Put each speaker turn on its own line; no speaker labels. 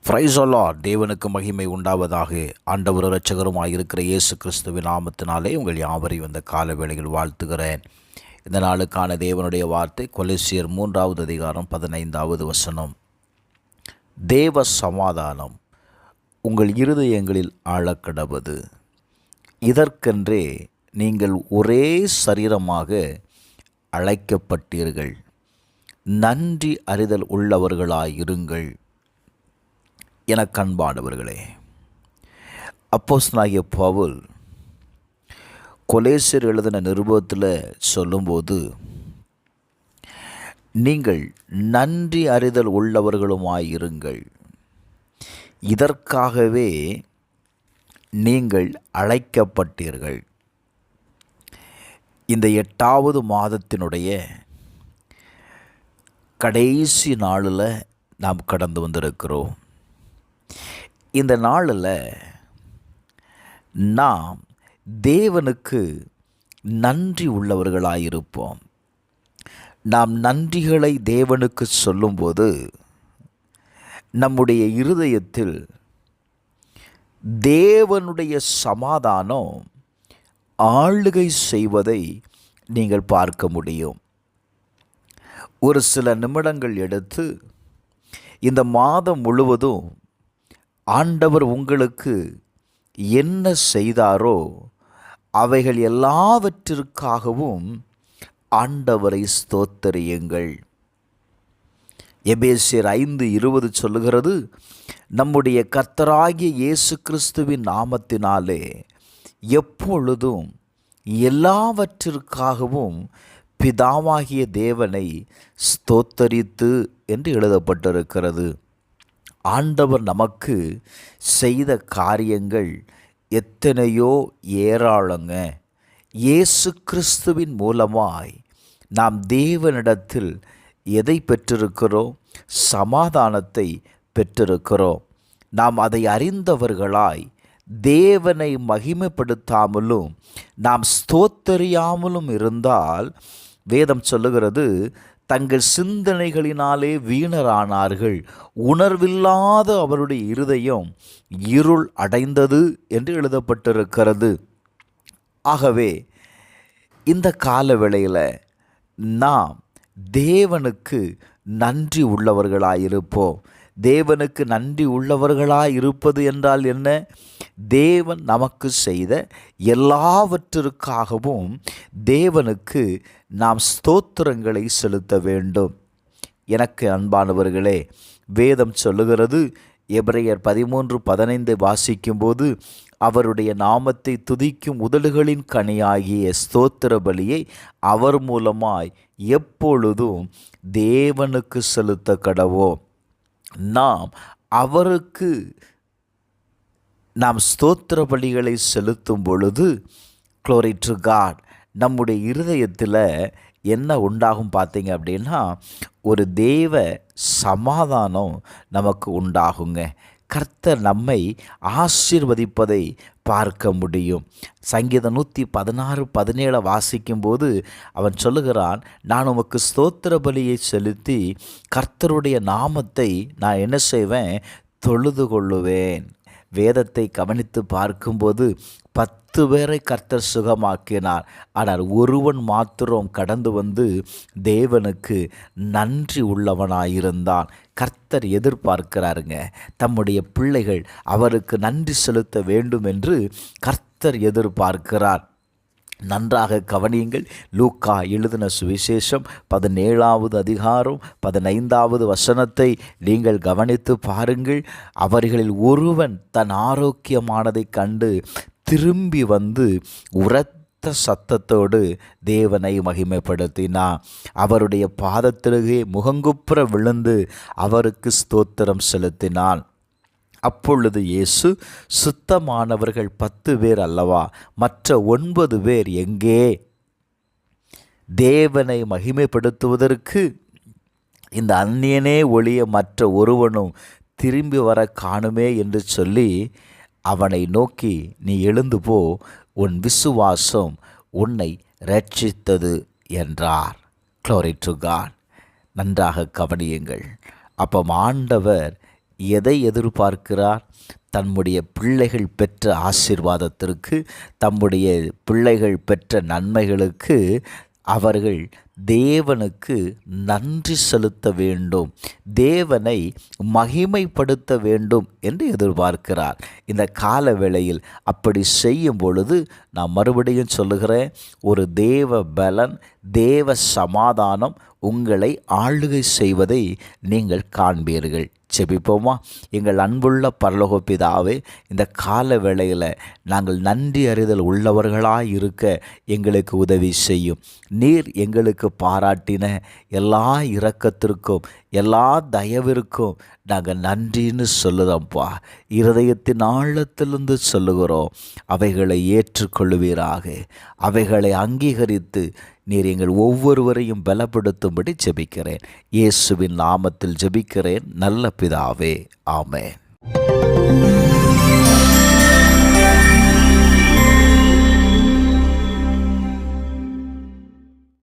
Praise the Lord. தேவனுக்கு மகிமை உண்டாவதாக. ஆண்டவர் இரட்சகருமாய் இருக்கிற இயேசு கிறிஸ்துவின் நாமத்தினாலே உங்கள் யாவரையும் இந்த கால வேளையில் வாழ்த்துகிறேன். இந்த நாளுக்கான தேவனுடைய வார்த்தை கொலோசியர் 3வது அதிகாரம் 15வது வசனம். தேவ சமாதானம் உங்கள் இருதயங்களில் ஆழக்கடவது. இதற்கென்றே நீங்கள் ஒரே சரீரமாக அழைக்கப்பட்டீர்கள். நன்றி அறிதல் உள்ளவர்களாயிருங்கள். எனக்கு அன்பானவர்களே, அப்போஸ்தலனாகிய பவுல் கொலோசியர் எழுதின நிருபத்தில் சொல்லும்போது, நீங்கள் நன்றி அறிதல் உள்ளவர்களுமாயிருங்கள், இதற்காகவே நீங்கள் அழைக்கப்பட்டீர்கள். இந்த 8வது மாதத்தினுடைய கடைசி நாளில் நாம் கடந்து வந்திருக்கிறோம். இந்த நாளில் நாம் தேவனுக்கு நன்றி உள்ளவர்களாயிருப்போம். நாம் நன்றிகளை தேவனுக்கு சொல்லும்போது நம்முடைய இருதயத்தில் தேவனுடைய சமாதானம் ஆளுகை செய்வதை நீங்கள் பார்க்க முடியும். ஒரு சில நிமிடங்கள் எடுத்து இந்த மாதம் முழுவதும் ஆண்டவர் உங்களுக்கு என்ன செய்தாரோ அவைகள் எல்லாவற்றிற்காகவும் ஆண்டவரை ஸ்தோத்தரியுங்கள். எபேசியர் 5:20 சொல்லுகிறது, நம்முடைய கர்த்தராகிய இயேசு கிறிஸ்துவின் நாமத்தினாலே எப்பொழுதும் எல்லாவற்றிற்காகவும் பிதாவாகிய தேவனை ஸ்தோத்தரித்து என்று எழுதப்பட்டிருக்கிறது. ஆண்டவர் நமக்கு செய்த காரியங்கள் எத்தனையோ ஏராளங்க. இயேசு கிறிஸ்துவின் மூலமாய் நாம் தேவனிடத்தில் எதை பெற்றிருக்கிறோம்? சமாதானத்தை பெற்றிருக்கிறோம். நாம் அதை அறிந்தவர்களாய் தேவனை மகிமைப்படுத்தாமலும் நாம் ஸ்தோத்தரியாமலும் இருந்தால், வேதம் சொல்லுகிறது, தங்கள் சிந்தனைகளினாலே வீணரானார்கள், உணர்வில்லாத அவருடைய இருதயம் இருள் அடைந்தது என்று எழுதப்பட்டிருக்கிறது. ஆகவே இந்த கால வேளையில் நாம் தேவனுக்கு நன்றி உள்ளவர்களாயிருப்போம். தேவனுக்கு நன்றி உள்ளவர்களாயிருப்பது என்றால் என்ன? தேவன் நமக்கு செய்த எல்லாவற்றிற்காகவும் தேவனுக்கு நாம் ஸ்தோத்திரங்களை செலுத்த வேண்டும். எனக்கு அன்பானவர்களே, வேதம் சொல்லுகிறது, எபிரெயர் 13:15 வாசிக்கும்போது, அவருடைய நாமத்தை துதிக்கும் உதடுகளின் கனியாகிய ஸ்தோத்திர பலியை அவர் மூலமாய் எப்பொழுதும் தேவனுக்கு செலுத்த கடவோம். நாம் அவருக்கு நாம் ஸ்தோத்திர பலிகளை செலுத்தும் பொழுது, க்ளோரி டு காட், நம்முடைய இருதயத்தில் என்ன உண்டாகும் பார்த்தீங்க அப்படின்னா, ஒரு தேவ சமாதானம் நமக்கு உண்டாகுங்க. கர்த்தர் நம்மை ஆசீர்வதிப்பதை பார்க்க முடியும். சங்கீதம் 116:17 வாசிக்கும்போது அவன் சொல்லுகிறான், நான் உமக்கு ஸ்தோத்திர பலியை செலுத்தி கர்த்தருடைய நாமத்தை நான் என்ன செய்வேன்? தொழுது கொள்ளுவேன். வேதத்தை கவனித்து பார்க்கும்போது 10 பேரை கர்த்தர் சுகமாக்கினார். ஆனால் ஒருவன் மாத்திரம் கடந்து வந்து தேவனுக்கு நன்றி உள்ளவனாயிருந்தான். கர்த்தர் எதிர்பார்க்கிறாருங்க, தம்முடைய பிள்ளைகள் அவருக்கு நன்றி செலுத்த வேண்டும் என்று கர்த்தர் எதிர்பார்க்கிறார். நன்றாக கவனியுங்கள். லூக்கா எழுதின சுவிசேஷம் 17வது அதிகாரம் 15வது வசனத்தை நீங்கள் கவனித்து பாருங்கள். அவர்களில் ஒருவன் தன் ஆரோக்கியமானதை கண்டு திரும்பி வந்து உரத்த சத்தத்தோடு தேவனை மகிமைப்படுத்தினார். அவருடைய பாதத்திலே முகங்குப்புற விழுந்து அவருக்கு ஸ்தோத்திரம் செலுத்தினான். அப்பொழுது இயேசு, சுத்தமானவர்கள் 10 பேர் அல்லவா, மற்ற 9 பேர் எங்கே? தேவனை மகிமைப்படுத்துவதற்கு இந்த அந்நியனே ஒழிய மற்ற ஒருவனும் திரும்பி வர காணுமே என்று சொல்லி அவனை நோக்கி, நீ எழுந்து போ, உன் விசுவாசம் உன்னை இரட்சித்தது என்றார். Glory to God. நன்றாக கவனியுங்கள். அப்போ ஆண்டவர் எதை எதிர்பார்க்கிறார்? தம்முடைய பிள்ளைகள் பெற்ற ஆசீர்வாதத்திற்கு, தம்முடைய பிள்ளைகள் பெற்ற நன்மைகளுக்கு அவர்கள் தேவனுக்கு நன்றி செலுத்த வேண்டும், தேவனை மகிமைப்படுத்த வேண்டும் என்று எதிர்பார்க்கிறார். இந்த கால வேளையில் அப்படி செய்யும் பொழுது நான் மறுபடியும் சொல்லுகிறேன், ஒரு தேவ பலன், தேவ சமாதானம் உங்களை ஆளுகை செய்வதை நீங்கள் காண்பீர்கள். செபிப்போமா? எங்கள் அன்புள்ள பரலோக பிதாவே, இந்த கால வேளையில் நாங்கள் நன்றி அறிதல் உள்ளவர்களாய் இருக்க எங்களுக்கு உதவி செய்யும். நீர் எங்களுக்கு பாராட்டின எல்லா இரக்கத்திற்கும், எல்லா தயவிற்கும் நாங்கள் நன்றின்னு சொல்லுதோம்ப்பா. இருதயத்தின் ஆழத்திலிருந்து சொல்லுகிறோம். அவைகளை ஏற்றுக்கொள்வீராக, அவைகளை அங்கீகரித்து நீர் எங்கள் ஒவ்வொருவரையும் பலப்படுத்தும்படி ஜெபிக்கிறேன். இயேசுவின் நாமத்தில் ஜெபிக்கிறேன் நல்ல பிதாவே, ஆமென்.